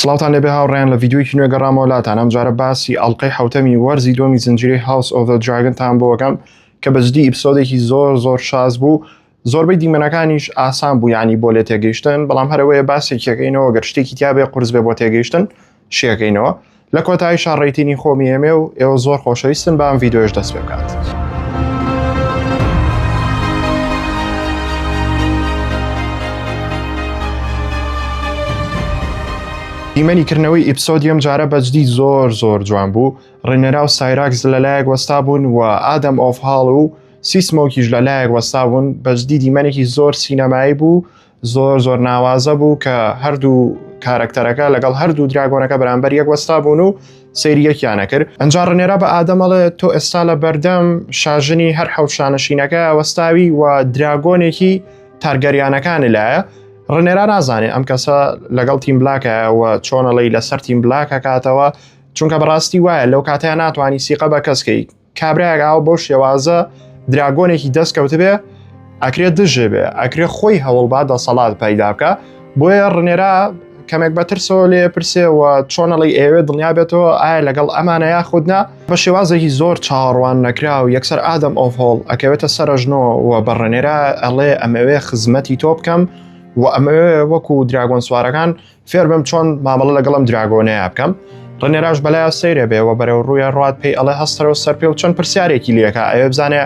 سڵاوتان لێبێ هاوڕێیان لە ڤیدیۆیەکی نوێ گەڕامەوە لاتان. ئەم جارە باسی ئەڵقەی حوتەمی وەرزی دووەمی زنجیرەی هاوس ئۆف دە دراگنتان بۆ وەکەم کە بەجددی ئیپسۆدێکی زۆر شاز بوو. زۆربەی دیمەنەکانیش ئاسان بوو یانی بۆ لێ تێگەیشتن، بەڵام هەرەوەیە باسێکەکەینەوە گەر شتێکی تیابێ قورس بێ بۆ تێگەیشتن شیەکەینەوە. لە کۆتاییشان ڕێتینی خۆمی ئێمێ و ئێوە زۆر خۆشەویستن بە ئەم ڤیدیۆش دەست پێ بکات. دیمەنیکردنەوەی ئیپسۆدیەم جارە بەجددی زۆر جوان بوو. ڕێنەرا و سایراکس لەلایەک وەستا بوون و ئادەم ئۆف هاڵ و سیسمۆکیش لەلایەک وەستا بوون. بەجددی دیمەنێکی زۆر سینەمایی بوو، زۆر ناوازە بوو کە هەردوو کارەکتەرەکە لەگەڵ هەردوو دراگۆنەکە بەرامبەر یەک وەستا بوون و سەیری یەکیانە کرد. ئەنجا ڕێنەرا بە ئادەمەڵێ تۆ ئێستا لە بەردەم شاژنی هەر حەوت شانەشینەکە وەستاوی و دراگۆنێکی تارگەریانەکانی لایە. ڕێنەرا نازانێ ئەم کەسە لەگەڵ تیم بلاکەوە چۆنەڵی لەسەر تیم بلاکە کاتەوە، چونکە بەڕاستی وایە لەو کاتەیە ناتوانانی سیقە بە کەسکەی کابراگاوە بۆ شێوازە دراگۆنێکی دەستکەوت بێ ئەکرێت دژێ بێ، ئەکرێ خۆی هەوڵبا دەسەڵات پەیدا بکە. بۆیە ڕێنەرا کەمێک بەترسەوە لێ پرسێەوە چۆنەڵی ئێوێ دڵنیا بێتەوە ئایا لەگەڵ ئەمانە یاخودنا. بە شێوازێکی زۆر چاڕوان نەکرا و یەکسەر ئادەم ئۆف هۆڵ ئەکەوێتە سەرژنەوە و بە ڕێنەرا ئەڵێ ئەمەوێ خزمەتی تۆ بکەم و ئەمەوێ وەکو دراگۆن سوارەکان فێر بم چۆن مامەڵە لەگەڵم دراگۆنەیە بکەم. ڕێنەراش بەلایە سەیرە بێەوە بەرەو ڕوویە ڕات پێی ئەڵێ هەستەرەوە سەر پێ و چەند پرسیارێکی لێکە ئەوێ بزانێ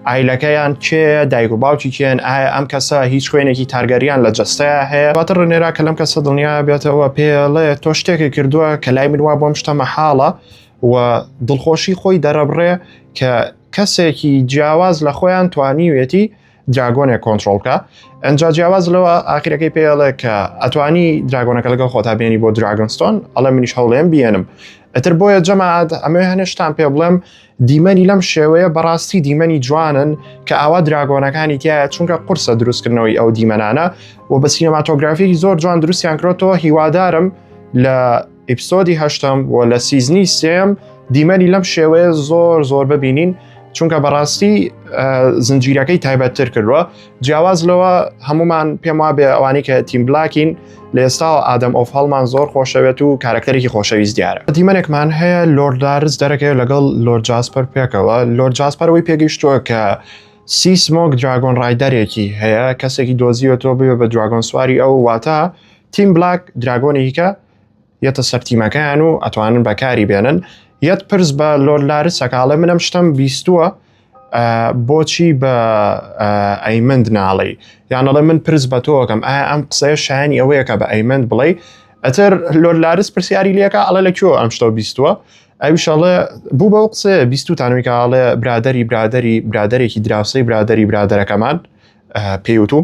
ئایلەکەیان کێ، دایک و باوکی کێن، ئایا ئەم کەسە هیچ خوێنێکی تارگەریان لە جەستەیە هەیە. دواتر ڕێنەرا کە لەم کەسە دڵنیا بێتەوە پێڵێ تۆ شتێکی کردووە کە لای من وا بۆم شتە مەحاڵە و دڵخۆشی خۆی دەرەبڕێ کە کەسێکی جیاواز لە خۆیان توانیوێتی دراگۆنێک کۆنتترۆل بکە. ئەنجا جیاواز لەوە ئاخیرەکەی پێڵێ کە ئەتوانی دراگۆنەکە لەگەڵ خۆتا بێنی بۆ دراگنستۆن، ئەڵێ منیش هەوڵێم بێنم. ئەتر بۆیە جەماعەت ئەمێ هەنێشتان پێ بڵێم دیمەنی لەم شێوەیە بەڕاستی دیمەنی جوانن کە ئاوا دراگۆنەکانی تایە، چونکە قورسە دروستکردنەوەی ئەو دیمەنانە و بە سینەماتۆگرافیی زۆر جوان دروستیان کردەوە. هیوادارم لە ئیپسۆدی هەشتم و لە سیزنی سێم دیمەنی لەم شێوەیە زۆر ببینین، چونکە بەڕاستی زنجیرەکەی تایبەتتر کردووە. جیاواز لەوە هەمومان پێم وا بێ ئەوانەی کە تیم بلاکین لە ئێستا ئادەم ئۆف هەڵمان زۆر خۆشەوێت و کارکتەرێکی خۆشەویست دیارە. دیمەنێکمان هەیە لۆرد دارز دەرەکەوێت لەگەڵ لۆرد جاسپەر پێکەوە. لۆرد جاسپەرەوەی پێگەیشتووە کە سیسمۆک دراگۆن ڕایدەرێکی هەیە، کەسێکی دۆزیوەتەوە بێ بە دراگۆن سواری ئەو واتە تیم بلاک دراگۆنێکی کە یەتە سەر تیمەکەیان و ئەتوانن بەکاری بێنن. یەت پرس بە لۆرد لارسەکاڵێ منەم شتم بیستووە بۆچی بە ئەیمند ناڵێ، یانەڵێ من پرس بە تۆکەم ئایا ئەم قسەیە شایانی ئەوەیە کە بە ئەیمند بڵێ. ئەتر لۆرد لارس پرسیاری لێکە ئەڵێ لەکوێوە ئەم شتە بیستووە، ئەویشەڵێ بوو بەو قسێ بیستوتانویکە ئاڵێ برادەرێکی دراوسەی برادەرەکەمان پێوتوو.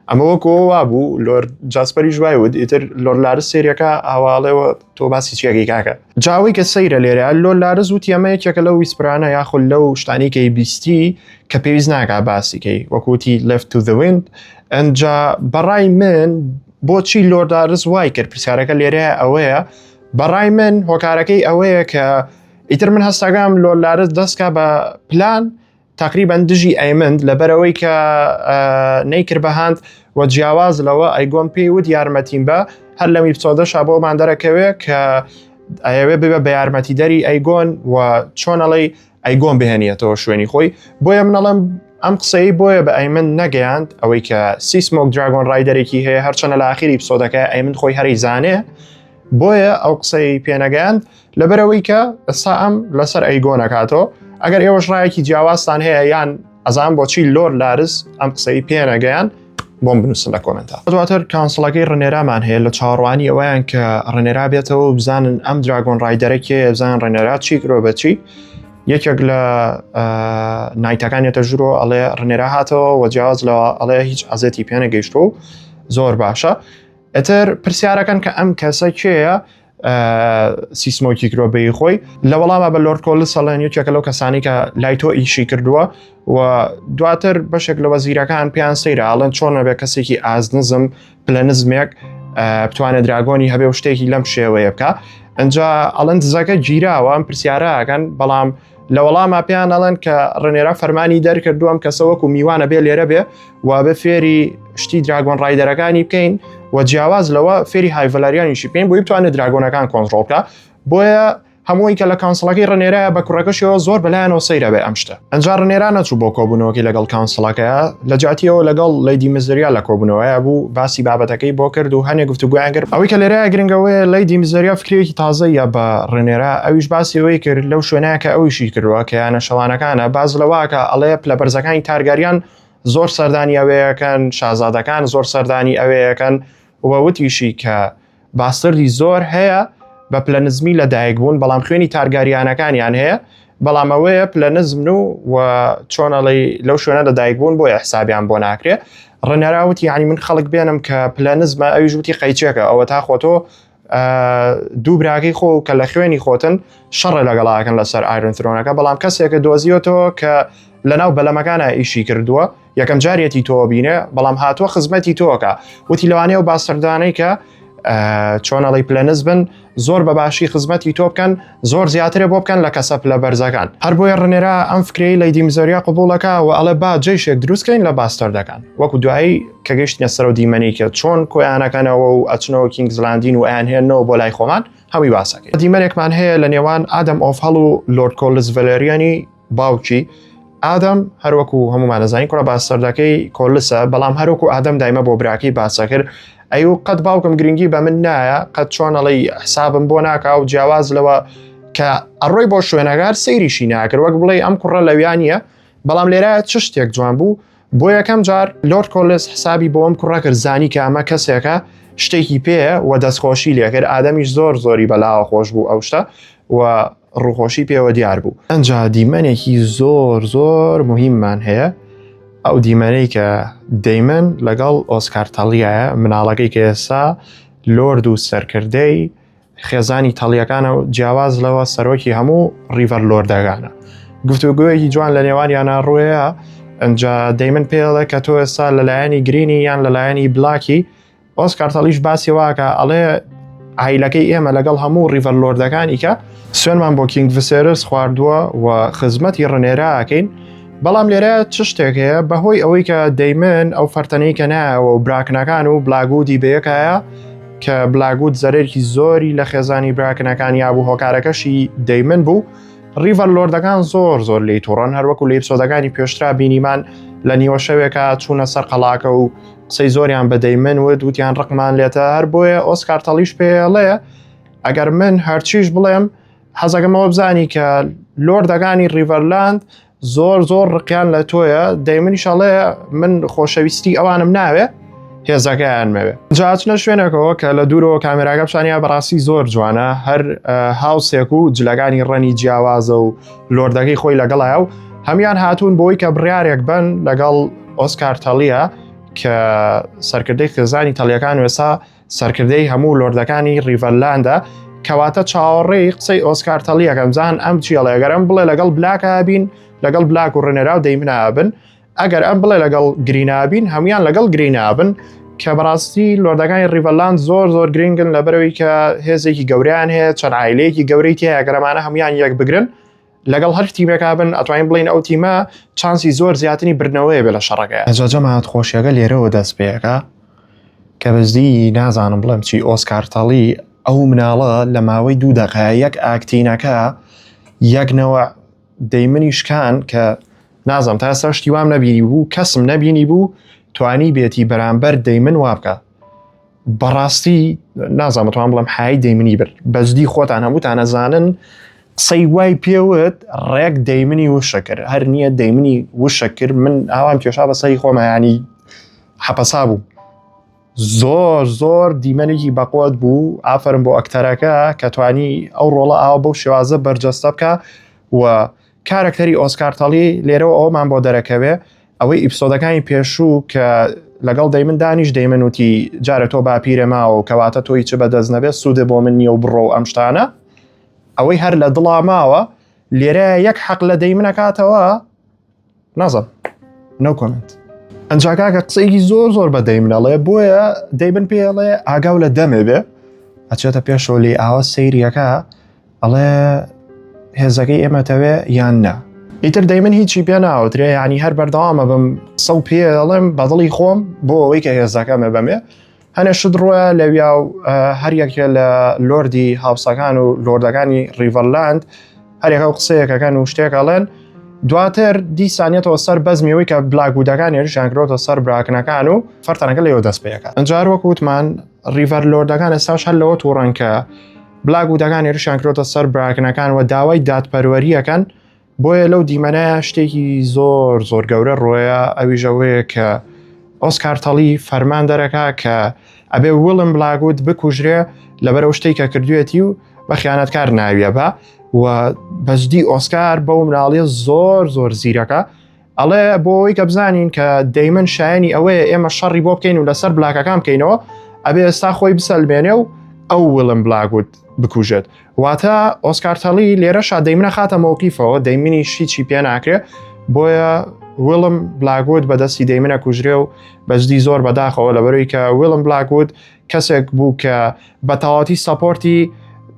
ئەمە وەکەوە وا بوو لۆرد جاسپەری ژوایوت. ئیتر لۆرد لارس سێریەکە ئاواڵێەوە تۆ باسی چیەکەی کاکە. جاوی کە سەیرە لێرە لۆرد لارس وتی ئەمە یەکێکە لەو ویسپرانە یاخود لەو شتانی کەی بیستی کە پێویست ناکا باسیکەی، وەکوتی left to the wind. ئەنجا بەڕای من بۆچی لۆرد لارس وای کرد پرسیارەکە لێرەیە ئەوەیە، بەڕای من هۆکارەکەی ئەوەیە کە ئیتر من هەستاگام لۆرد لارس دەستکا بە پلان تقریبا دژی ئەیمند لەبەرەوەی کە نەیکرد بەهاند و جیاواز لەوە ئەیگۆن پێیوت یارمەتیم بە هەر لەم ئیپسۆدەشا بۆمان دەرەکەوێ کە ئەوێ ببە بە یارمەتیدەری ئەیگۆن و چۆنەڵی ئەیگۆن بهێنیێتەوە شوێنی خۆی. بۆیە منەڵم ئەم قسەی بۆیە بە ئەیمند نەگەیاند ئەوەی کە سیسمۆک دراگۆن ڕایدەرێکی هەیە، هەرچەنە لە ئاخری ئیپسۆدەکە ئەیمند خۆی هەری زانێ، بۆیە ئەو قسەی پێنەگەیاند لەبەرەوەی کە ئەستا ئەم لەسەر ئەیگۆنەکاتەوە. ئەگەر ئێوەش ڕایەکی جیاوازتان هەیە یان ئەزان بۆچی لۆرد لارس ئەم قسەی پێنەگەیان بۆم بنووسن لە کۆمنتە. دواتر کانسڵەکەی ڕێنێرامان هەیە لە چاڕوانی ئەوەیان کە ڕێنێرا بێتەوە بزانن ئەم دراگۆن ڕایدەرەکێ، بزانن ڕێنێرا چی کرۆ بەچی. یەکێک لە نایتەکانێتە ژوورۆ ئەڵێ ڕێنێرا هاتەوە و جیاواز لەوە ئەڵێ هیچ ئازێتی پێنەگەیشتۆ و زۆر باشە. ئەتر پرسیارەکەن کە ئەم کەسە کێیە سیسمۆکی کرۆبەی خۆی لە وەڵامە بە لۆرد کۆلس سەڵێن یەکێکە لەو کەسانی کە لای تۆ ئیشی کردووە و دواتر بەشێک لە وەزیرەکان پێیان سەیرە ئاڵێن چۆنە بێ کەسێکی ئازنزم پلەنزمێک بتوانێت دراگۆنی هەبێ و شتێکی لەم شێوەیە بکە. ئەنجا ئەڵەن دزەکە گیراوە ئەم پرسیارەکەن، بەڵام لە وەڵامە پێیان ئەڵێن کە ڕێنێرا فەرمانی دەرکردووەم کەسە وەکو میوانە بێ لێرە بێ و بە فێری شتی دراگۆن ڕایدەرەکانی بکەین و جیاواز لەوە فێری هایڤەلاریانیشی پێین بۆی بتوانێت دراگۆنەکان کۆنتڕۆڵ بکە بۆیە هەمووی کە لە کانسڵەکەی ڕنێرەیە بە کوڕەکەشەوە زۆر بەلایەنەوە سەیرە بێ ئەم شتە. ئەنجا ڕنێرە نەچوو بۆ کۆبوونەوەکی لەگەڵ کانسڵەکەیە لە جاتیەوە لەگەڵ لەیدی مزدەریا لە کۆبوونەوەیە بوو باسی بابەتەکەی بۆ کرد و هەنێک گفتوگویان کرد. ئەوەی کە لێرەیە گرنگەوەی لەیدی مزدەریا فکرێکی تازەیە بە ڕنێرە ئەویش باسی ئەوەی کرد لەو شوێنەیە کە ئەویشی کردووە کە یانە شەوانەکانە باز لەواکە ئەڵێ لە بەرزەکانی تارگاریان زۆر سەردانی ئەوەیەکەن شازادەکان زۆر سەردانی ئەوەیەکەن وەوتیشی کە باستردی زۆر هەیە بە پلەنزمی لەدایک بوون بەڵام خوێنی تارگاریانەکانیان هەیە بەڵام ئەوەیە پلەنزم و چۆنەڵی لەو شوێنە لەدایک بوون بۆ حسابیان بۆ ناکرێت. ڕنەراوتی ینی من خەڵک بێنم کە پلەنزمە ئەویش وتی قەیچێکە ئەوە تا خۆتۆ دوو براکەی خۆ کە لە خوێنی خۆتن شەڕە لەگەڵاکەن لەسەر ئایرن ترۆنەکە بەڵام کەسێکە دۆزیۆتەوە کە لەناو بەلەمەکانە ئیشی کردووە یەکەم جارێتی تۆ بینێ بەڵام هاتووە خزمەتی تۆکە وتی لەوانەیە و باسەردانەی کە چۆنەڵی پلەنز بن زۆر بە باشی خزمەتی تۆ بکەن زۆر زیاترە بۆ بکەن لە کەسە لە بەرزەکان هەر بۆیە ڕنێرە ئەم فکرەی لەیدی مزدەریا قبوڵەکە و ئەڵێ با جێشێک دروستکەین لە باستەردەکان وەکو دوایی کە گەیشتنە سەر و دیمەنی کە چۆن کۆیانەکەنەوە و ئەچنەوە کینگزلاندین و ئەیان هێنەوە بۆ لای خۆمان هەمووی باسەکەی دیمەرێکمان هەیە لە نێوان ئادەم ئۆف هەڵ و لۆرد کۆلز ڤەلێریانی باوکی ئادەم هەروەکو هەمومان نەزانین کوڕە باستەردەکەی کۆلسە بەڵام هەروەکو ئادەم دایمە بۆ براکەی باسە کرد ئەیو قەت باوکم گرنگی بە من نایە قەت چۆنەڵی حسابم بۆ ناکە و جیاواز لەوە کە ئەڕۆی بۆ شوێنەگار سەیریشی ناکرد وەک بڵێ ئەم کوڕە لەویانە بەڵام لێرە چ شتێک جوان بوو بۆ یەکەم جار لۆرد کۆلس حسابی بۆ ئەم کوڕە کرد زانی کە ئەمە کەسێکە شتێکی پێە و دەستخۆشی لێکرد ئادەمیش زۆری بەلاوە خۆش بوو ئەو شتە و ڕووخۆشی پێوە دیار بوو. ئەنجا دیمەنێکی زۆر مهممان هەیە ئەو دیمەنەی کە دەیمن لەگەڵ ئۆسکار تەڵیایە مناڵەکەی کە ئێستا لۆرد و سەرکردەی خێزانی تەڵیەکانە و جیاواز لەوە سەرۆکی هەموو ڕیڤەر لۆردەکانە گفتوگویەکی جوان لە نێوانیانە ڕوویە ئەنجا دەیمن پێڵێ کە تۆ ئێستا لەلایەنی گرینی یان لەلایەنی بلاکی ئۆسکار تەڵیش باسی واکە ئەڵێ عیلەکەی ئێمە لەگەڵ هەموو ڕیڤەر لۆردەکانی کە سوێنمان بۆ کینگ ڤسێرس خواردووە و خزمەتی ڕنێراکەین بەڵام لێرە چ شتێک هەیە بەهۆی ئەوەی کە دەیمن ئەو فەرتەنەی کە نایەوە و براکنەکان و بلاگودی بەیەکایە کە بلاگود زەرێکی زۆری لە خێزانی براکنەکانی یابوو هۆکارەکەشی دەیمن بوو ڕیڤەر لۆردەکان زۆر لی تووڕەن هەروەکو لە ئیپسۆدەکانی پێشترا بینیمان لە نیوە شەوێکە چوونە سەر قەڵاکە و قسەی زۆریان بە دەیمن وتیان ڕقمان لێتە هەر بۆیە ئۆسکار تەڵیش پێڵێ ئەگەر من هەرچیش بڵێم حەزەکەمەوە بزانی کە لۆردەکانی ڕیڤەرلاند زۆر ڕقیان لە تۆیە دەیمنیشەڵێ من خۆشەویستی ئەوانم ناوێ هێزەکەیان مەوێ جاچنە شوێنێکەوە کە لە دوورەوە کامێراگە پیشانیا بەڕاستی زۆر جوانە هەر هاوسێک و جلەکانی ڕەنی جیاوازە و لۆردەکەی خۆی لەگەڵایە و هەمیان هاتوون بۆی کە بڕیارێک بن لەگەڵ ئۆسکار تەڵیە کە سەرکردەی خێزانی تەڵیەکان وێسا سەرکردەی هەموو لۆردەکانی ڕیڤەرلاندە کەواتە چاوەڕێی قسەی ئۆسکار تەڵیەکەم زان ئەم چیڵێگەرم بڵێ لەگەڵ بلاکە بین لەگەڵ بلاک و ڕنێرا و دەیمنابن ئەگەر ئەم بڵێ لەگەڵ گرینابین هەمویان لەگەڵ گرینابن کە بەڕاستی لۆردەکانی ڕیڤەرلاند زۆر گرنگن لەبەرەوەی کە هێزێکی گەوریان هەیە چەند عایلەیەکی گەورەی تێ ئەگەرەمانە هەمویان یەک بگرن لەگەڵ هەر تیمێکا بن ئەتوانین بڵین ئەو تیمە چانسی زۆر زیاتنی برنەوەی بێ لە شەڕەکە ئەجاجەمات خۆشیەکە لێرەوە دەست پێەکە کە بەزدی نازانم بڵێم چی ئۆسکار تەڵی ئەو مناڵە لە ماوەی 2 دقیقە یەک ئاکتینەکە یەکنەوە دەیمنی شکان کە نازم تا ئێستا شتی وام نەبینی بوو کەسم نەبینی بوو توانی بێتی بەرامبەر دەیمن وا بکە بەڕاستی نازانم توان بڵم حای دەیمنی بر بەجدی خۆتان هەمووتان ئەزانن قسەی وای پێوت ڕێک دەیمنی وشە کرد هەر نییە دەیمنی وشە کرد من ئاوام کێشا بەسەری خۆمە ینی حەپەسا بوو زۆر دیمەنێکی بەقوت بوو ئافرم بۆ ئەکتەرەکە کە توانی ئەو ڕۆڵە ئاوە بەو شێوازە بەرجەستە بکە و کارکتەری ئۆسکار تەڵی لێرەوە ئەومان بۆ دەرەکەوێ ئەوەی ئیپسۆدەکانی پێشوو کە لەگەڵ دەیمن دانیش دەیمن وتی جارە تۆ باپیرە ماوە و کەواتە تۆی چ بەدەست نەبێت سوودە بۆ من نییە و بڕۆ و ئەم شتانە ئەوەی هەر لە دڵا ماوە لێرە یەک حەق لە دەیمنەکاتەوە نازم نو کۆمنت ئەنجاکاکە قسەیەکی زۆر بە دەیمنەڵێ بۆیە دەیمن پێڵێ ئاگاو لە دەمێ بێ ئەچێتە پێشەوە لێ ئاوە سەیریەکە ئەڵێ هێزەکەی ئێمەتەوێ یان نا ئیتر دەیمن هیچی پێ ناوترێ ینی هەر بەردەوامە بم قسە و پێڵێم بەدڵی خۆم بۆ ئەوەی کە هێزەکەمە بەمێ هەنێشت ڕۆیە لەویا و هەریەکێ لە لۆردی هاوسەکان و لۆردەکانی ریڤەرلاند هەرێکە و قسەیەکەکەن و شتێکەڵێن دواتر دیسانێتەوە سەر بەزمیەوەی کە بلاگودەکان هێرشیانکرۆتە سەر براکنەکان و فەرتەنەکە لەوە دەست پێەکە. ئەنجار وەک وتمان ریڤەر لۆردەکان ئێستاش هەر لەوە تووڕەن کە بلاگودەکان هێرشیانکرۆتە سەر براکنەکان و داوای دادپەروەریەکەن بۆیە لەو دیمەنەیە شتێکی زۆر زۆر گەورە ڕۆیە ئەویژەوەیە کە ئۆسکار تەڵی فەرمان دەرەکە کە ئەبێ وڵم بلاگود بکوژرێ لەبەرەو شتێک کە کردوێتی و بە خیانەتکار ناویە بە و بەشدی ئۆسکار بەو مناڵیە زۆر زۆر زیرەکە ئەڵێ بۆ ئەوەی کە بزانین کە دەیمن شایانی ئەوەیە ئێمە شەڕی بۆ بکەین و لەسەر بلاکەکان بکەینەوە ئەبێ ئێستا خۆی بسەلمێنێ و ئەو وڵم بلاگود بکوژێت واتە ئۆسکار تەڵی لێرەشا دەیمنە خاتە مۆقیفەوە دەیمنی شیچی پێ ناکرێ بۆیە وڵم بلاگود بەدەستی دەیمنە کوژرێ و بەشدی زۆر بەداخەوە لەبەرەوەی کە وڵم بلاگود کەسێک بوو کە بە تەواوەتی سەپۆرتی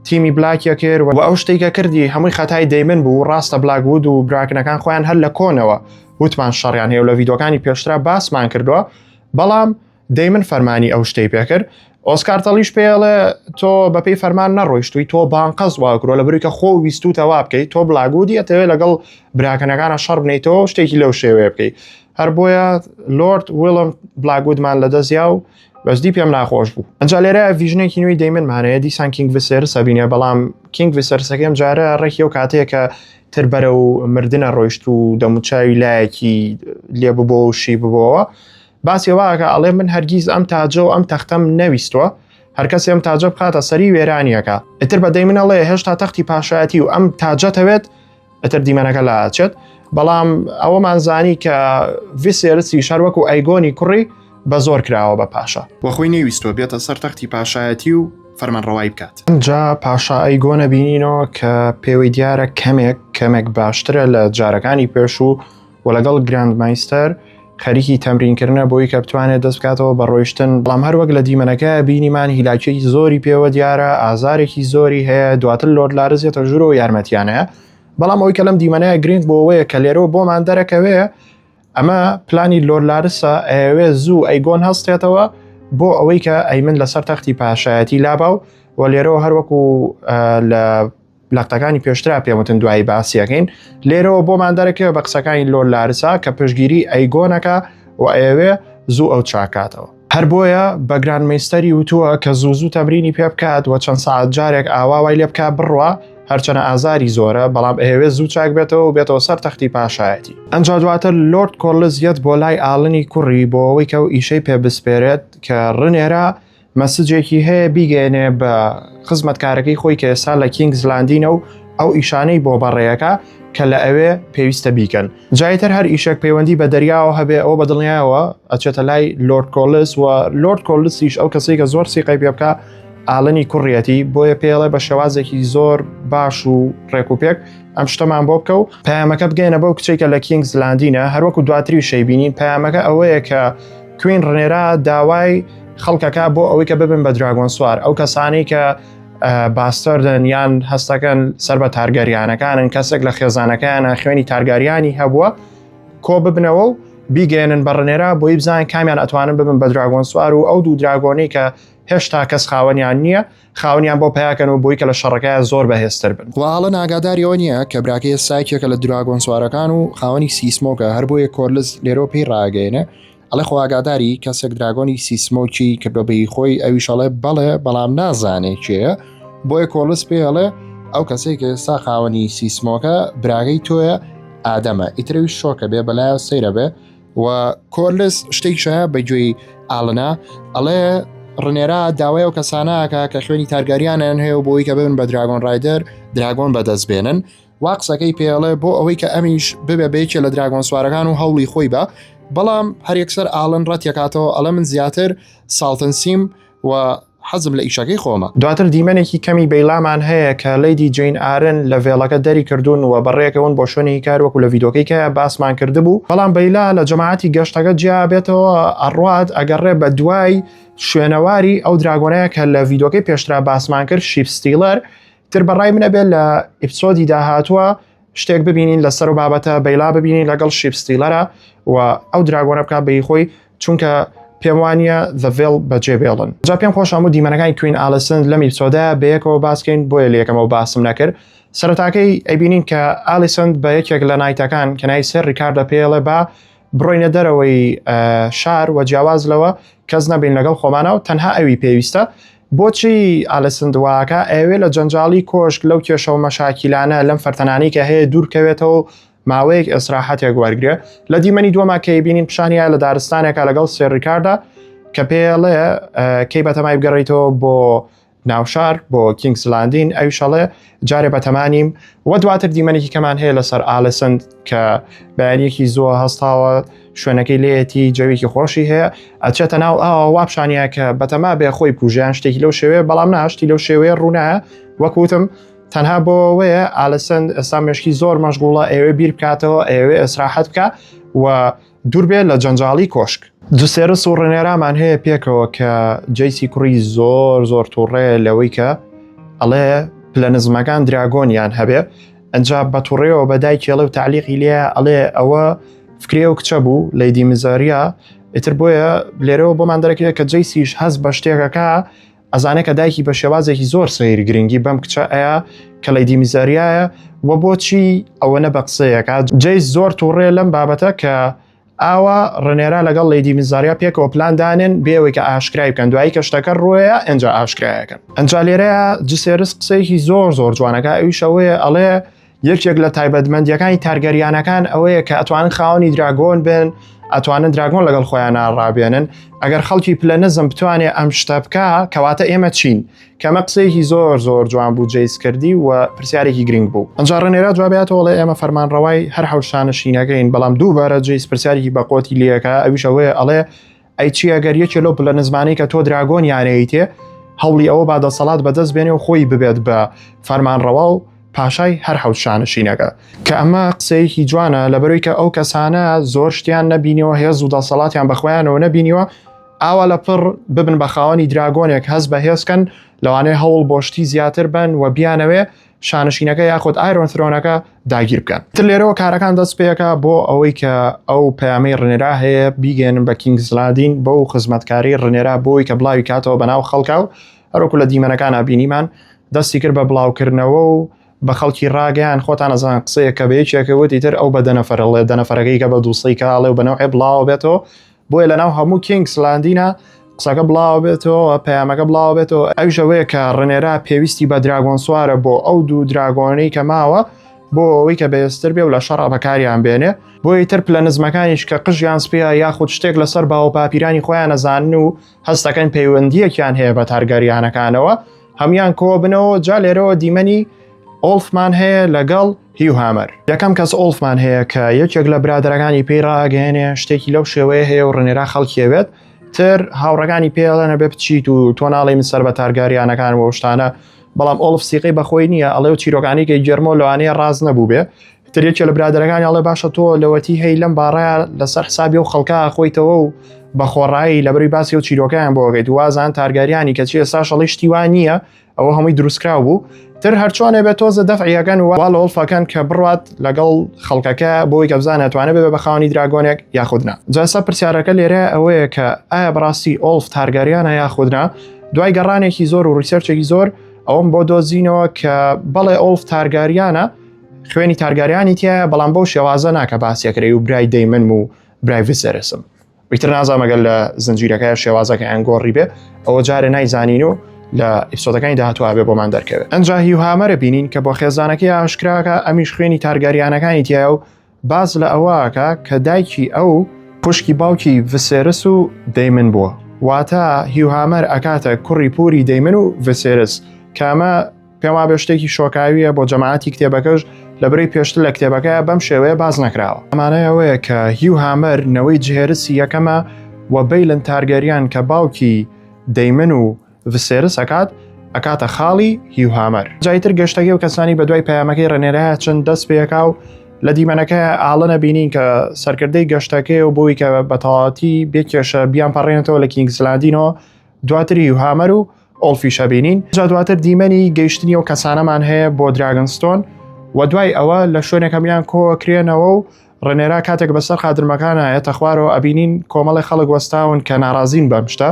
تیمی بلاکیە کرد و ئەو شتێکە کردی هەمووی خەتای دەیمن بوو ڕاستە بلاگود و براکنەکان خۆیان هەر لە کۆنەوە وتمان شەڕیان هەیە و لە ڤیدۆکانی پێشترا باسمان کردووە بەڵام دەیمن فەرمانی ئەو شتەی پێکرد ئۆسکار تەڵیش پێڵێ تۆ بەپێی فەرمان نەڕۆیشتووی تۆ بانقەز واکرۆ لەبەرەوەی کە خۆ ویستوتەوا بکەیت تۆ بلاگودی ئەتەوێت لەگەڵ براکنەکانە شەڕ بنیتەوە شتێکی لەو شێوەیە بکەیت هەر بۆیە لۆرد ویڵم بلاگودمان لەدەستیا و بەشدی پێم ناخۆش بوو. ئەنجا لێرە ڤیژنێکی نوێی دەیمنمانەیە دیسان کینگ ڤیسێرس ئەبینێ بەڵام کینگ ڤیسێرسەکەم جارە ڕێکی و کاتەیە کە تر بەرە و مردنە ڕۆیشت و دەموچاوی لایەکی لێ ببۆ و شی ببەوە باسی واکە ئەڵێ من هەرگیز ئەم تاجە و ئەم تەختەم نەویستوە هەرکەسی ئەم تاجە بخاتە سەری وێرانیەکە ئتر بە دەیمنەڵێ هێشتا تەختی پاشایەتی و ئەم تاجەتەوێت ئتر دیمەنەکە لا ئاچێت بەڵام ئەوەمانزانی کە ڤیسێرسی شەروەک و ئەیگۆنی کوڕی بە زۆر کراوە بە پاشا وەخۆی نەویستوە بێتە سەر تەختی پاشایەتی و فەرمانڕەوایی بکات. ئەنجا پاشا ئەیگۆنە بینینەوە کە پێوەی دیارە کەمێک باشترە لە جارەکانی پێش و لەگەڵ گراندمایستەر خەریکی تەمرینکردنە بۆی کە بتوانێت دەست بکاتەوە بە ڕۆیشتن بەڵام هەروەک لە دیمەنەکە بینیمان هیلاکێکی زۆری پێوە دیارە ئازارێکی زۆری هەیە دواتر لۆرد لارزێتە ژوورە و یارمەتیانەیە بەڵام ئەوی کە لەم دیمەنەیە گرنگ بۆ ئەوەیە کە لێرەوە بۆمان دەرەکەوێ ئەمە پلانی لۆرد لارسە ئەوێ زوو ئەیگۆن هەستێتەوە بۆ ئەوەی کە ئەیمن لەسەر تەختی پاشایەتی لاباو و لێرەوە هەروەکو لە لەقتەکانی پێشترا پێوتن دوایی باسیەکەین لێرەوە بۆمان دەرەکەوە بە قسەکانی لۆرد لارسا کە پشگیری ئەیگۆنەکە و ئەوێ زوو ئەو چاکاتەوە هەر بۆیە بە گراندمەیستەری وتووە کە زوو تەمرینی پێ بکات و چەند ساعت جارێک ئاوای لێ بکات بڕوە هەرچەنە ئازاری زۆرە بەڵام ئەوێ زوو چاک بێتەوە و بێتەوە سەر تەختی پاشایەتی ئەنجا دواتر لۆرد کۆرلز یەت بۆ لای ئاڵنی کوڕی بۆ ئەوەی کە و ئیشەی پێ بسپێرێت کە ڕنێرە مەسجێکی هەیە بیگەێنێ بە خزمەتکارەکەی خۆی کە ئێستا لە کینگزلاندینە و ئەو ئیشانەی بۆ بەڕێیەکە کە لە ئەوێ پێویستە بیکەن جایتر هەر ئیشێک پەیوەندی بە دەریاوە هەبێ ئەو بەدڵنیایەوە ئەچێتە لای لۆرد کۆرلز و لۆرد کۆرلزیش ئەو کەسەی کە زۆر سیقەی پێ بکە ئاڵنی کوڕیەتی بۆیە پێڵێ بە شێوازێکی زۆر باش و ڕێکوپێک ئەم شتەمان بۆ بکە و پەیامەکە بگەینە بەو کچێکە لە کینگزلاندینە هەروەکو دواتری شەیبینین پەیامەکە ئەوەیە کە کوین ڕنێرا داوای خەڵکەکە بۆ ئەوەی کە ببن بە دراگۆن سوار ئەو کەسانەی کە باستەردن یان هەستەکەن سەر بە تارگەریانەکانن کەسێک لە خێزانەکەیانە خوێنی تارگاریانی هەبووە کۆ ببنەوە و بیگەێنن بە ڕنێرا بۆی بزانین کامیان ئەتوانن ببن بە دراگۆن سوار و ئەو دوو دراگۆنی کە هێشتا کەس خاوەنیان نییە خاوەنیان بۆ پیاکەن و بۆی کە لە شەڕەکەیە زۆر بەهێزتر بن واڵە ناگاداریەوە نییە کە براکەیە سایکێکە لە دراگۆن سوارەکان و خاوەنی سیسمۆکە هەر بۆیە کۆرلز لێرۆ پێی ڕاگەینە ئەڵێ خواگاداری کەسێک دراگۆنی سیسمۆکی کردۆبەی خۆی ئەویشەڵێ بەڵێ بەڵام نازانێ چێە بۆیە کۆرلز پێڵێ ئەو کەسێک ئێستا خاوەنی سیسمۆکە براگەی تۆیە ئادەمە ئیترەوی شۆکە بێ بەلایە سەیرە بێ و کۆرلز شتێک شایە بەگوێی ئاڵنا ئەڵێ ڕنێرا داوای ئەو کەسانەکە کە خوێنی تارگاریانیان هەیە و بۆی کە ببن بە دراگۆن ڕایدەر دراگۆن بەدەست بێنن وا قسەکەی پێڵێ بۆ ئەوەی کە ئەمیش ببێ بەیەکێ لە دراگۆن سوارەکان و هەوڵی خۆی بە بەڵام هەرێکسەر ئاڵن ڕەتیەکاتەوە ئەڵە من زیاتر ساڵتنسیم و حەزم لە ئیشەکەی خۆمە دواتر دیمەنێکی کەمی بەیلامان هەیە کە لەیدی جین ئارن لە ڤێڵەکە دەری کردوون و بەڕێکەون بۆ شوێنی کار وەکو لە ڤیدۆکەی کە باسمان کردبوو بەڵام بەیلا لە جەماعەتی گەشتەکە جیا بێتەوە ئەڕوات ئەگەڕێ بە دوای شوێنەواری ئەو دراگۆنەیە کە لە ڤیدۆکەی پێشترا باسمان کرد شیپ ستیلەر تر بەڕای منە بێت لە ئیپسۆدی داهاتووە شتێک ببینین لەسەر و بابەتە بەیلا ببینین لەگەڵ شیپ ستیلەرە و ئەو دراگۆنە بکات بەی خۆی چونکە پێم وانە The Veil بەجێ بێڵن. جا پێم خۆش هەموو دیمەنەکانی کوین ئالیسن لەم ئیپسۆدە بەیەکەوە باسکەین بۆیە لە یەکەمەوە باسم نەکرد. سەرەتاکەی ئەیبینین کە ئالیسن بە یەکێک لە نایتەکان کە ناوی سێر ریکاردە پێڵێ با بڕۆینە دەرەوەی شار و جیاواز لەوە کەس نەبین لەگەڵ خۆمانە و تەنها ئەوی پێویستە. بۆچی ئالیسن دواکە ئەوێ لە جەنجاڵی کۆشک لەو کێشەوە مەشاکیلانە لەم فەرتەنانی کە هەیە دوورکەوێتەوە ماوەیەک ئەسراحەتێک وەرگرێ. لە دیمەنی دووەما کە بینین پیشانیە لە دارستانێکە لەگەڵ سێر ریکاردە کە پێڵێ کەی بەتەمای بگەڕیتەوە بۆ ناوشار بۆ کینگز لاندین ئەویشەڵێ جارێ بەتەمانیم وە دواتر دیمەنێکی کەمان هەیە لەسەر ئالیسن کە بەیانیەکی زۆر هەستاوە شوێنەکەی لێتی جەوێکی خۆشی هەیە ئەچێتە ناو وا پیشانیە کە بەتەما بێ خۆی پوژیان شتێکی لەو شێوەیە بەڵام ناشتی لەو شێوەیە ڕوونایە وەکوتم تەنها بۆەوەیە ئالیسن ئێستا مێشکی زۆر مەشغوڵە ئێوێ بیر بکاتەوە ئێوێ ئەسراحەت بکە و دوور بێت لە جەنجاڵی کۆشک. دوسێرس و ڕێنێرامان هەیە پێکەوە کە جەیسی کوڕی زۆر تووڕێ لەوەی کە ئەڵێ پلە نزمەکان دراگۆنیان هەبێ ئەنجا بە تووڕێەوە بەدای کێڵە و تعلیقی لێ ئەڵێ ئەوە فکرێ و کچە بوو لەیدی میزاریا ئیتر بۆیە لێرەوە بۆمان دەرەکرێت کە جەیسیش هەست بە شتێکەکە ئەزانێت کە دایکی بە شێوازێکی زۆر سەیر گرنگی بەم کچە ئەیە کە لەیدی میزاریایە و بۆچی ئەوە نە بە قسەیەکە جەیس زۆر تووڕێ لەم بابەتە کە ئاوا ڕێنێرا لەگەڵ لەیدی میزاریا پێکەوە پلاندانێن بێەوەی کە ئاشکرای بکەن دوایی کە شتەکە ڕۆیە ئەنجا ئاشکرایەکەن. ئەنجا لێرەیە جسێرس قسەیەکی زۆر جوانەکە ئەویشەوەیە ئەڵێ یەکێک لە تایبەتمەندیەکانی تارگەریانەکان ئەوەیە کە ئەتوانن خاوەنی دراگۆن بن ئەتوانن دراگۆن لەگەڵ خۆیان ڕابێنن ئەگەر خەڵکی پلە نزم بتوانێت ئەم شتە بکە کەواتە ئێمە چین کەمە قسەیەکی زۆر جوان بوو جەیس کردی و پرسیارێکی گرنگ بوو. ئەنجا ڕێنێرا جوابێتەوەڵێ ئێمە فەرمانڕەوای هەر حەوشانەشینەکەین بەڵام دووبارە جەیس پرسیارێکی بەقۆتی لێەکە ئەویشەوەیە ئەڵێ ئەی چی ئەگەر یەکێ لەو پلە نزمانەی کە تۆ دراگۆن یانەیتێ هەوڵی ئەوە بادەسەڵات بەدەست بێنێ و خۆی ببێت بە فەرمانڕەوا و پاشای هەر حەوشانەشینەکە کە ئەمە قسەیەکی جوانە لەبەرەوەی کە ئەو کەسانە زۆر شتیان نەبینیەوە هێز و دەسەڵاتیان بەخۆیانەوە نەبینیوە ئاوا لە پڕ ببن بە خاوەنی دراگۆنێک هەز بە هێزکەن لەوانەیە هەوڵ بۆ شتی زیاتر بن و بیانەوێ شانشینەکە یاخود ئایرۆن ترۆنەکە داگیر بکەن. تر لێرەوە کارەکان دەست پێەکە بۆ ئەوەی کە ئەو پەیامەی ڕێنێرا هەیە بیگەێنن بە کینگز لاندین بۆ خزمەتکاری ڕێنێرا بۆی کە بڵاوی کاتەوە بەناو خەڵکە و هەروەکو لە دیمەنەکان بینیمان دەستی کرد بە بڵاوکردنەوە و بە خەڵکی ڕاگەیان خۆتان ئەزان قسەیە کە بەیەکێکەوەتی تر ئەو بە دەنەفەرڵێ دەنەفەرەکەی کە بە دووسڵی کاڵێ و بەنەوەی بڵاو بێتەوە بۆیە لەناو هەموو کینگز لاندینە قسەکە بڵاو بێتەوە پەیامەکە بڵاو بێتەوە ئەو ژەوەیە کە ڕێنێرا پێویستی بە دراگۆن سوارە بۆ ئەو دوو دراگۆنەی کە ماوە بۆ ئەوەی کە بەێستر بێ و لە شەڕ بەکاریان بێنێ بۆی تر پلە نزمەکانیش کە قژیان سپێە یاخود شتێک لەسەر باو پاپیرانی خۆیان نەزانن و هەستەکەن پەیوەندیەکیان هەیە بە تارگەریانەکانەوە هەمان کۆ بنەوە جا لێرەوە دیمەنی ئۆلفمان هەیە لەگەڵ هیو هامەر یەکەم کەس ئۆلفمان هەیە کە یەکێک لە برادەرەکانی پێی ڕاگەێنێ شتێکی لەو شێوەیە هەیە و ڕێنێرا خەڵکیەوێت تر هاوڕەکانی پێڵێنە بێ بچیت و تۆ ناڵی من سەر بە تارگاریانەکان و شتانە بەڵام ئۆلف سیقی بەخۆی نییە ئەڵێ و چیرۆکانی کە جێرمۆ لەوانەیە ڕاز نەبوو بێ تر یەکێ لە برادەرەکانی ئەڵێ باشە تۆ لەوەتی هەی لەم باڕایە لەسەر حسابی و خەڵکە خۆیتەوە و بە خۆڕایی لەبەری باسی و چیرۆکیان بۆگەیت وازان تارگاریانی کە چی ئێستا شەڵی شتیوان نییە ئەوە هەمووی دروستکراو بوو تر هەرچۆنێ بێت تۆزە دەفعیەکەن و واڵ ئۆلفەکەن کە بڕات لەگەڵ خەڵکەکە بۆی کە بزانێتوانێت بێ بە خاوەنی دراگۆنێک یاخودنا جاسا پرسیارەکە لێرە ئەوەیە کە ئایا بەڕاستی ئۆلف تارگاریانە یاخودنا دوای گەڕانێکی زۆر و ریسێرچێکی زۆر ئەوم بۆ دۆزینەوە کە بەڵێ ئۆلف تارگاریانە خوێنی تارگاریانی تایە بەڵام بۆ شێوازە ناکە باسیەکرێ و برای دەیمن و برای ڤیسێرسم ویتر نازانمەگەل لە زنجیرەکە شێوازەکە ئەنگۆڕی بێ ئەوە جارێ نایزانین و لە ئیپسۆدەکانی داهاتوە بێ بۆمان دەرکەوێت ئەنجا هیو هامەرە بینین کە بۆ خێزانەکەی ئاشکراکە ئەمیش خوێنی تارگاریانەکانی تایە و باز لە ئەوەکە کە دایکی ئەو پشکی باوکی ڤیسێرس و دەیمن بووە واتە هیو هامەر ئەکاتە کوڕی پوری دەیمن و ڤیسێرس کامە پێما بێ شتێکی شۆکاویە بۆ جەماعەتی کتێبەکەش لەبەری پێشتر لە کتێبەکە بەم شێوەیە باز نەکراوە ئەمانەیەوەیە کە هیو هامەر نەوەی جێرسی یەکەمە و بەیلن تارگەریان کە باوکی دەیمن و ڤیسێرس ئەکاتە خاڵی هیو هامەر جایتر گەشتەکەی و کەسانی بە دوای پەیامەکەی ڕێنێرەیە چەند دەست پێکا و لە دیمەنەکە ئاڵە بینین کە سەرکردەی گەشتەکەی و بۆی کە بەتەواتی بێکێشە بیان پەڕێنێتەوە لە کینگز لاندینەوە دواتر هیو هامەر و ئۆلفیشە بینین جا دواتر دیمەنی گەیشتنی و کەسانەمان هەیە بۆ دراگنستۆن و دوای ئەوە لە شوێنێکەمیان کۆکرێنەوە و ڕێنێرا کاتێک بەسەر قادرمەکانە هێتە خوارەوە ئەبینین کۆمەڵی خەڵک وەستاون کە ناڕازین بەم شتە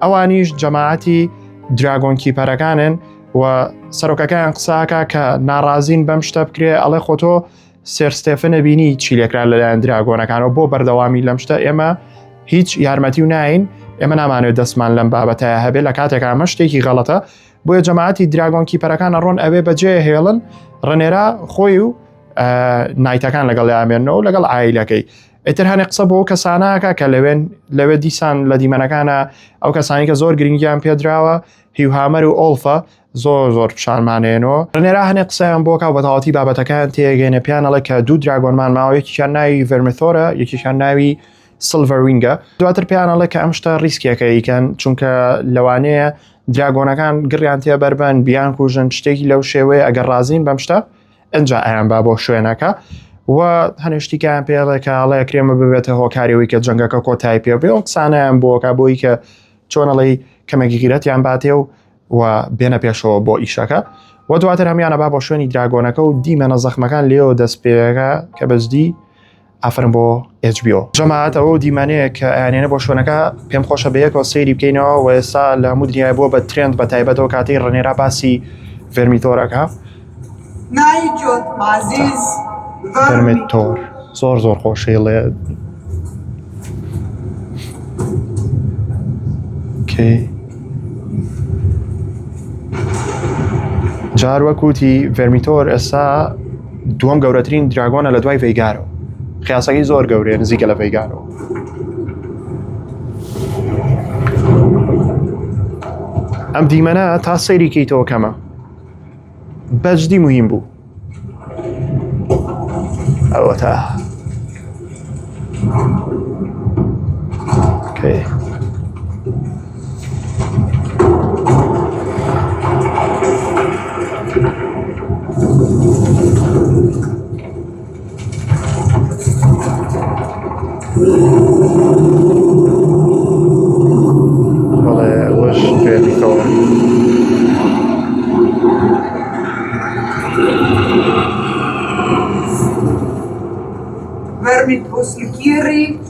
ئەوانیش جەماعەتی دراگۆن کیپەرەکانن و سەرۆکەکان قساکە کە ناڕازین بەم شتە بکرێ ئەڵێ خۆتۆ سێرستێفنە بینی چی لێکرا لەلایەن دراگۆنەکانەوە بۆ بەردەوامی لەم شتە ئێمە هیچ یارمەتی و ناین ئێمە نامانێت دەستمان لەم بابەتەیە هەبێت لە کاتێک ئەمە شتێکی غەڵەتە بۆیە جەماعەتی دراگۆن کیپەرەکانە ڕۆن ئەوێ بەجێ هێڵن ڕێنێرا خۆی و نایتەکان لەگەڵ یامێنەوە لەگەڵ ئایلەکەی ئیتر هەنێ قسە بۆ کەساناکە کە لەوێ دیسان لە دیمەنەکانە ئەو کەسانی کە زۆر گرنگیان پێدراوە هیوهامەر و ئۆڵفە زۆر پیشانمانێنەوە ڕێنێرا هەنێ قسەیان بۆکە بە تەواوەتی بابەتەکان تێگەێنە پیانەڵێ کە دوو دراگۆنمان ماوە یەکیشان ناوی ڤێرمیتۆرە یەکیشان ناوی سڵڤەروینگە دواتر پیانەڵێ کە ئەم شتە ریسکێکە ئیکەن چونکە لەوانەیە دراگۆنەکان گڕیان تێبەربەن بیان کوژن شتێکی لەو شێوەیە ئەگەر رازین بەم شتە ئەنجا ئەیان با بۆ شوێنەکە و هەنێشتیکیان پێڵێکڵەیە کرێمە ببێتە هۆکاریەوەی کە جەنگەکە کۆتایی پێ بێ ئەو قسانیان بۆکە بۆی کە چۆنەڵی کەمێکی گیرەتیان باتێ و بێنە پێشەوە بۆ ئیشەکە و دواتر هەمیانە با بۆ شوێنی دراگۆنەکە و دیمەنە زەخمەکان لێەوە دەست پێەکە کە بەزدی ئافرم بۆ HBO جەماعەتەوە دیمانەیە کە ئەیانێنە بۆ شوێنەکە پێم خۆشە بەیەکەوە سەیری بکەینەوە و ئێستا لە هەموو دنیای بۆ بە ترند بە تایبەتەوە کاتەی ڕێنێرا باسی ڤێرمیتۆرەکە ڤێرمیتۆر زۆر خۆشی لێ جار وەکوتی ڤێرمیتۆر ئێستا دووەم گەورەترین دراگۆنە لە دوای ڤێیگارەوە قیاسەکەی زۆر گەورەیە نزیکە لە ڤێیگارەوە ئەم دیمەنە تا سەیری کەیتەوە کەمە بەجدی مهم بوو ئەوە تا بەڵێ وەش ڤێرمیتۆر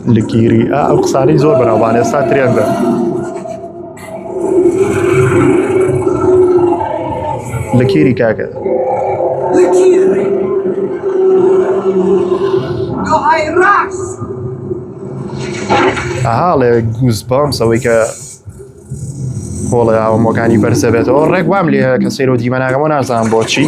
لکیری ئەو قسانی زۆر بەناوبانە ئێستا ترێندە لکیری کاکە ئاها لێ گوزبامس ئەوەی کە خۆڵێ ئاوەمۆکانی بەرزە بێتەوە ڕێک وام لێ کە سەیر و دیمەناکەمەوە نازانم بۆچی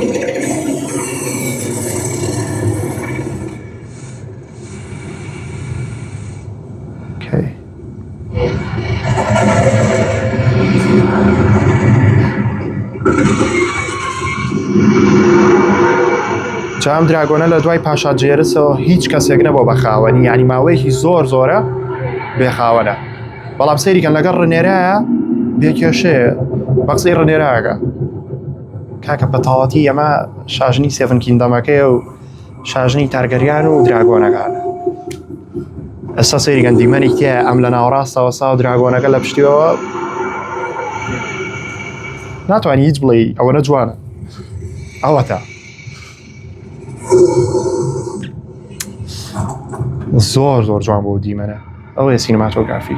جام دراگۆنە لە دوای پاشا جێرسەوە هیچ کەسێک نەبوو بە خاوەنی یعنی ماوەیەکی زۆرە بێخاوەنە بەڵام سەیریکەن لەگەڵ ڕێنێرایە بێکێشەیە بە قسەی ڕێنێراگە کاکە بە تەواوەتی ئەمە شاژنی سێڤن کیندەمەکەیە و شاژنی تارگەریان و دراگۆنەکانە ئێستا سەیریکەن دیمەنی تێ ئەم لە ناوەڕاستەوە سا و دراگۆنەکە لە پشتیەوە ناتوانانی هیچ بڵێ ئەوە نەجوانە ئەوەتە زۆر جوان بۆ دیمەنە ئەوەیە سینەماتۆگرافی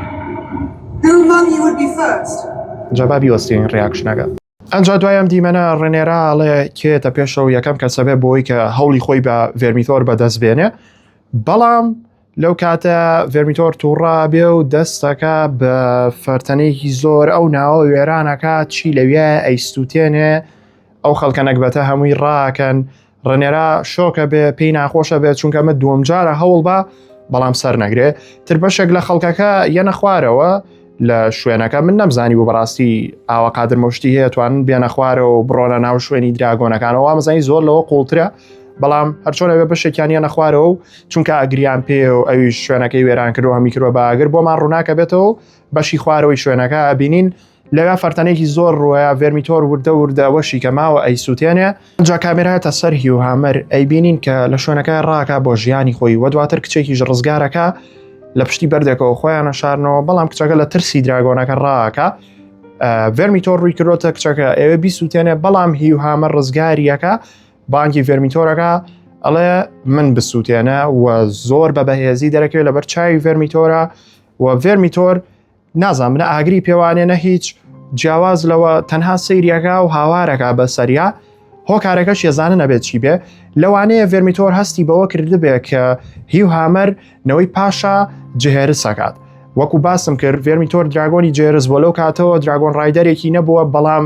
جەبابی وەستین ڕیاکشنەکە ئەنجا دوایم دیمەنە ڕێنێرا ئەڵێ کێتە پێشەوە یەکەم کەسە بێ بۆی کە هەوڵی خۆی بە ڤێرمیتۆر بەدەست بێنێ بەڵام لەو کاتە ڤێرمیتۆر تووڕا بێ و دەستەکە بە فەرتەنەیەکی زۆر ئەو ناوە وێرانەکە چی لەوێ ئەیستوتێنێ ئەو خەڵکە نەکبەتە هەمووی ڕاکەن ڕێنێرا شۆکە بێ پێی ناخۆشە بێت چونکە ئەمە دووەم جارە هەوڵ بە بەڵام سەر نەگرێ تر بەشێک لە خەڵکەکە یەنە خوارەوە لە شوێنەکە من نەمزانی بۆ بەڕاستی ئاوا قادر مۆشتی هەیە توانن بێنە خوارەوە و بڕۆنە ناو شوێنی دراگۆنەکانەوە مەزانی زۆر لەوە قوڵترە بەڵام هەرچۆنەوێ بەشێکیان یەنە خوارەوە و چونکە ئەگریان پێ و ئەوی شوێنەکەی وێران کردەوە هەمی کردوە باگر بۆمان ڕووناکە بێتەوە بەشی خوارەوەی شوێنەکە بینین لەوێ فەرتەنەیەکی زۆر ڕۆیە ڤێرمیتۆر وردە وەشی کە ماوە ئەیسووتێنێ جا کامێرایەتە سەر هیوهامەر ئەیبینین کە لە شوێنەکە ڕاکە بۆ ژیانی خۆی وە دواتر کچێکیش ڕزگارەکە لە پشتی بەردێکەوە خۆیانە شارنەوە بەڵام کچەکە لە ترسی دراگۆنەکە ڕاکە ڤێرمیتۆر ڕووی کردۆتە کچەکە ئێوە بیسووتێنێ بەڵام هیوهامەر ڕزگاریەکە بانکی ڤێرمیتۆرەکە ئەڵێ من بسووتێنە و زۆر بە بەهێزی دەرەکەوێت لەبەر چاوی ڤێرمیتۆرە و ڤێرمیتۆر نازانم نە ئاگری پێوانێ نە هیچ جیاواز لەوە تەنها سەیریەکە و هاوارەکە بە سەریا هۆکارەکەش ێزانە نەبێت چی بێ لەوانەیە ڤێرمیتۆر هەستی بەوە کردبێ کە هیو هامەر نەوەی پاشا جهێرس سەکات وەکو باسم کرد ڤێرمیتۆر دراگۆنی جێرس بۆ لەو کاتەوە دراگۆن ڕایدەرێکی نەبووە بەڵام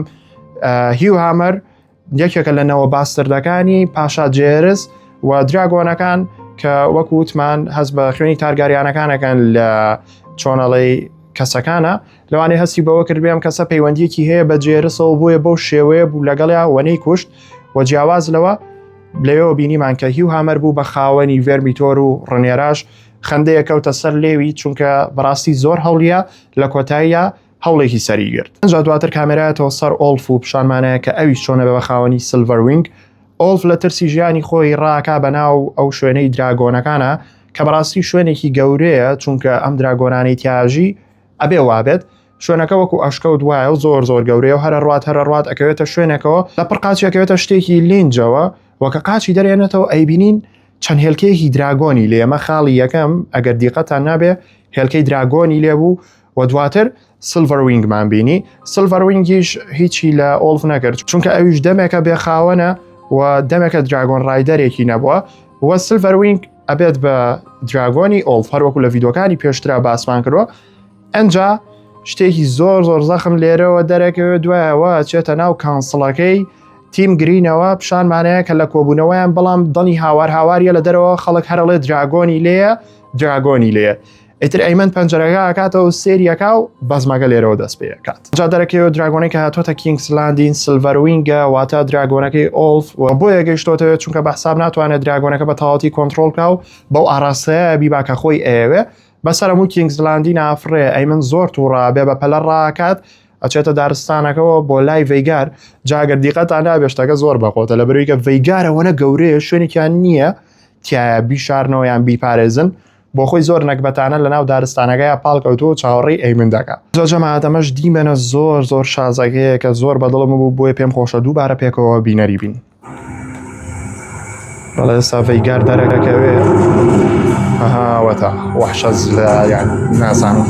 هیو هامەر یەکێکە لەنەوە باستردەکانی پاشا جێرس و دراگۆنەکان کە وەکو وتمان هەست بە خوێنی تارگاریانەکانەکەن لە چۆنەڵی کەسەکانە لەوانەیە هەستی بەوە کرد بێم کەسە پەیوەندیەکی هەیە بە جێرسەوە بۆیە بەو شێوەیە بوو لەگەڵیا وەنەی کوشت و جیاواز لەوە لەوێەوە بینیمان کە هیو هامەر بوو بە خاوەنی ڤێرمیتۆر و ڕنێراش خەندەیە کەوتە سەر لێوی چونکە بەڕاستی زۆر هەوڵیە لە کۆتاییە هەوڵێکی سەری گرت. ئەنجا دواتر کامێرایەتەوە سەر ئۆلف و پیشانمانەیە کە ئەویش چۆنە بە خاوەنی سیلڤەروینگ ئۆلف لە ترسی ژیانی خۆی ڕاکا بەناو ئەو شوێنەی دراگۆنەکانە کە بەڕاستی شوێنێکی گەورەیە چونکە ئەم دراگۆنانەی تیاژی ئەبێ وابێت شوێنەکە وەکو ئەشکە و دوایە و زۆر گەورەیە و هەرە ڕات ئەکەوێتە شوێنێکەوە لە پڕقاچیەکەوێتە شتێکی لینجەوە وەکە قاچی دەرێنێتەوە ئەیبینین چەند هێلکەیەکی دراگۆنی لێ ئەمە خاڵی یەکەم ئەگەر دیقەتان نابێ هێلکەی دراگۆنی لێبوو و دواتر سیلڤەروینگمان بینی سیلڤەروینگیش هیچی لە ئۆلف نەکرد چونکە ئەویش دەمێکە بێخاوەنە و دەمێکە دراگۆن ڕایدەرێکی نەبووە و سیلڤەروینگ ئەبێت بە دراگۆنی ئۆلف هەروەکو لە ڤیدۆکانی پێشترا باسمان کردوە ئەنجا شتێکی زۆر زەخم لێرەوە دەرەکەوێت دوایەوە چێتە ناو کانسڵەکەی تیم گرینەوە پیشانمانەیە کە لە کۆبوونەوەیان بەڵام دڵی هاواریە لە دەرەوە خەڵک هەرڵێ دراگۆنی لێە ئیتر ئەیمن پەنجەرەکە ئاکاتەوە سێریەکە و بەزمەکە لێرەوە دەست پێ کات جا دەرەکەوە دراگۆنەی کە هاتوۆتە کینگسلاندین سیلڤەروینگە واتە دراگۆنەکەی ئۆلف و بۆیە گەیشتۆتەوێت چونکە بە حساب ناتوانێت دراگۆنەکە بە تەواوەتی کۆنتڕۆڵ بکا و بەو ئاراستەیە بیباکە خۆی ئەوێ بەسەر هەموو کینگسلاندی نافرێ ئەیمن زۆر تووڕا بێ بە پەلە ڕاکات ئەچێتە دارستانەکەەوە بۆ لای ڤەیگار جاگەر دیقەتان نابێشتەکە زۆر بەقۆتە لە بەروی کە ڤەیگارەوەنە گەورەیە شوێنێکیان نییە تایە بیشارنەوەیان بیپارێزن بۆ خۆی زۆر نەکبەتانە لە ناو دارستانەکەی پاڵکەوتوە چاوەڕێی ئەیمن دەکات جەماعەتەمەش دیمەنە زۆر شازەکەیە کە زۆر بەدڵم بوو بۆیە پێم خۆشە دووبارە پێکەوە بینەری بین بەڵێ ئێستا ڤەیگار دەرەکەوێ هاوەتە وەحشەز لە یان نازانم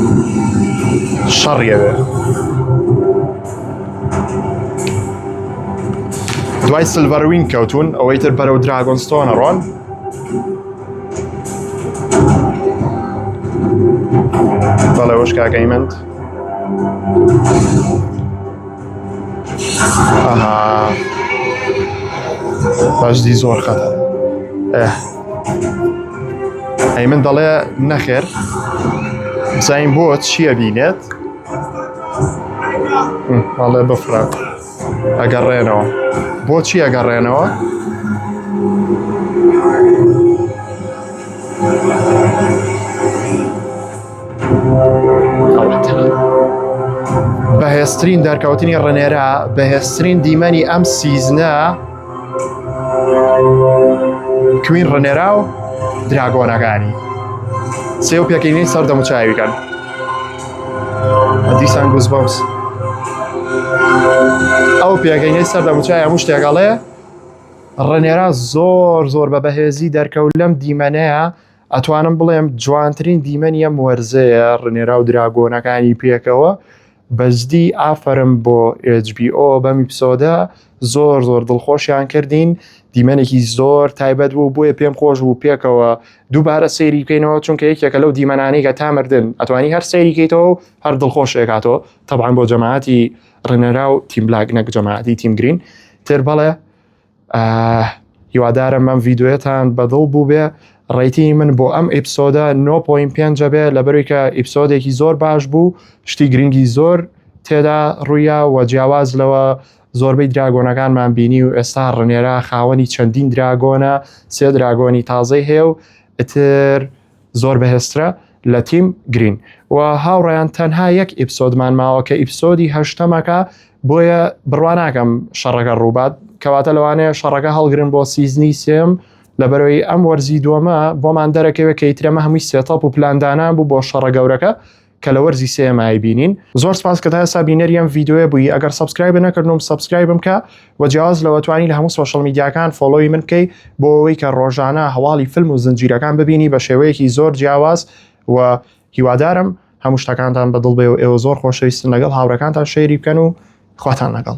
شەڕیەوێ دوای سیلڤەروینگ کەوتون ئەوەی تر بەرەو دراگۆنستۆنە ڕۆن بەڵێ وەش کاکەیمەند ئەها باشدی زۆر خەتەرە ئەیمن دەڵێ نەخێر بزانین بۆ چییە بینێت بەڵێ بفرە ئەگەڕێنەوە بۆچی ئەگەڕێنەوە بەهێزترین دەرکەوتنی ڕنێرە بەهێزترین دیمەنی ئەم سیزنە کوین ڕنێرا و دراگۆنەکانی سێ و پێکەینەی سەر دەموچاویکەن دیسان گوزبەوس ئەو پێکەینەی سەر دەموچای هەموو شتێکەڵێ ڕنێرا زۆر بە بەهێزی دەرکەوت لەم دیمەنەیە ئەتوانم بڵێم جوانترین دیمەنیە وەرزەیە ڕنێرا و دراگۆنەکانی پێکەوە بەزدی ئافرم بۆ HBO بەم ئیپسۆدە زۆر دڵخۆشیان کردین دیمەنێکی زۆر تایبەت بوو بۆیە پێم خۆش بوو پێکەوە دووبارە سەیری بکەینەوە چونکە یەکێکە لەو دیمەنانەی کە تامردن ئەتوانی هەر سەیری بکەیتەوە و هەر دڵخۆشێکاتەوە تەبعاً بۆ جەماعەتی ڕنێرا و تیم بلاک نەک جەماعەتی تیم گرین تر بەڵێ هیوادارم ئەم ڤیدیۆیەتان بەدڵ بوو بێ ڕێیتی من بۆ ئەم ئیپسۆدە 9.5 بێ لەبەروی کە ئیپسۆدێکی زۆر باش بوو شتی گرنگی زۆر تێدا ڕوویە و جیاواز لەوە زۆربەی دراگۆنەکانمان بینی و ئێستا ڕنێرا خاوەنی چەندین دراگۆنە سێ دراگۆنی تازەی هەیە و ئتر زۆر بەهێزترە لە تیم گرین و هاوڕێیان تەنها یەک ئیپسۆدمان ماوە کە ئیپسۆدی هەشتەمەکە بۆیە بڕوا ناکەم شەڕەکە ڕووبات کەواتە لەوانەیە شەڕەکە هەڵگرن بۆ سیزنی سێم لەبەرەوەی ئەم وەرزی دووەمە بۆمان دەرەکەوێت کە ئیترەمە هەمووی سێتەپ و پلاندانان بوو بۆ شەڕە گەورەکە کە لە وەرزی سێمای بینین زۆر سپاس کە تا ئێستا بینەریەم ڤیددیوە بووی ئەگەر سبسکرایب نەکردم سبسکرایبم کە و جیاواز لەوە توانی لە هەموو سۆشەڵ میدیاکان فۆلۆی من بکەی بۆ ئەوەی کە ڕۆژانە هەواڵی فیلم و زنجیرەکان ببینی بە شێوەیەکی زۆر جیاواز و هیوادارم هەموو شتەکانتان بەدڵ بێ و ئێوە زۆر خۆشەویستن لەگەڵ هاوڕەکانتان شەیری بکەن و خواتان لەگەڵ.